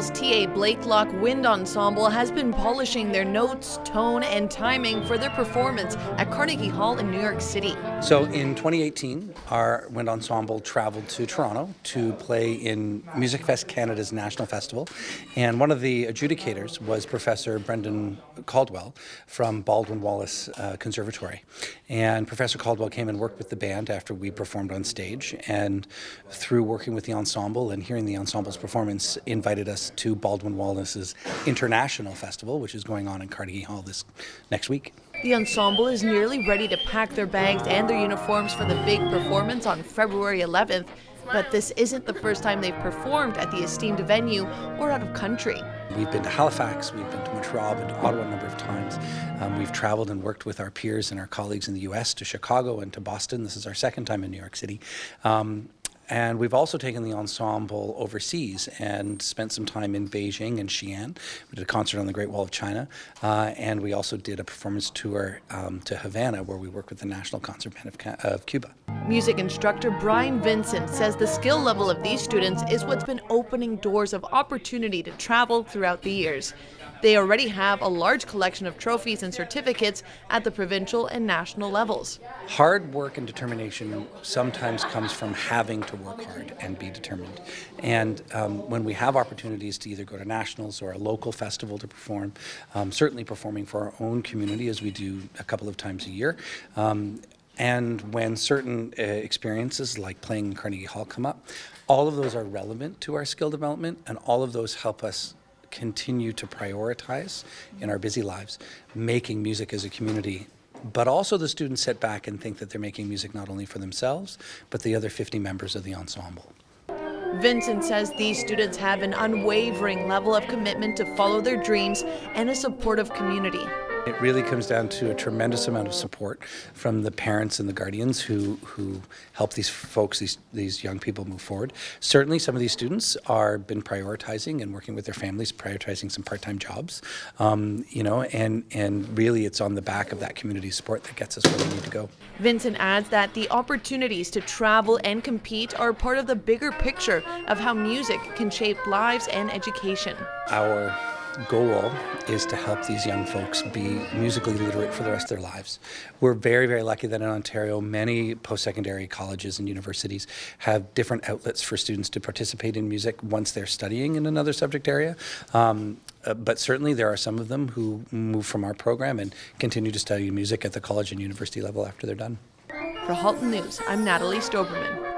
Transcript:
Oakville's TA Blakelock Wind Ensemble has been polishing their notes, tone, and timing for their performance at Carnegie Hall in New York City. So in 2018, our wind ensemble traveled to Toronto to play in Music Fest Canada's national festival, and one of the adjudicators was Professor Brendan Caldwell from Baldwin Wallace Conservatory. And Professor Caldwell came and worked with the band after we performed on stage, and through working with the ensemble and hearing the ensemble's performance, invited us to Baldwin Wallace's International Festival, which is going on in Carnegie Hall this next week. The ensemble is nearly ready to pack their bags and their uniforms for the big performance on February 11th, but this isn't the first time they've performed at the esteemed venue or out of country. We've been to Halifax, we've been to Montreal, been to Ottawa a number of times. We've traveled and worked with our peers and our colleagues in the US to Chicago and to Boston. This is our second time in New York City. And we've also taken the ensemble overseas and spent some time in Beijing and Xi'an. We did a concert on the Great Wall of China, and we also did a performance tour to Havana, where we worked with the National Concert Band of Cuba. Music instructor Brian Vincent says the skill level of these students is what's been opening doors of opportunity to travel throughout the years. They already have a large collection of trophies and certificates at the provincial and national levels. Hard work and determination sometimes comes from having to work hard and be determined. And when we have opportunities to either go to nationals or a local festival to perform, certainly performing for our own community, as we do a couple of times a year, and when certain experiences like playing in Carnegie Hall come up, all of those are relevant to our skill development, and all of those help us continue to prioritize in our busy lives making music as a community. But also the students sit back and think that they're making music not only for themselves, but the other 50 members of the ensemble. Vincent says these students have an unwavering level of commitment to follow their dreams and a supportive community. It really comes down to a tremendous amount of support from the parents and the guardians who help these folks, these young people move forward. Certainly some of these students are been prioritizing and working with their families, prioritizing some part-time jobs, and really it's on the back of that community support that gets us where we need to go. Vincent adds that the opportunities to travel and compete are part of the bigger picture of how music can shape lives and education. Our goal is to help these young folks be musically literate for the rest of their lives. We're very, very lucky that in Ontario, many post-secondary colleges and universities have different outlets for students to participate in music once they're studying in another subject area. But certainly there are some of them who move from our program and continue to study music at the college and university level after they're done. For Halton News, I'm Natalie Stoberman.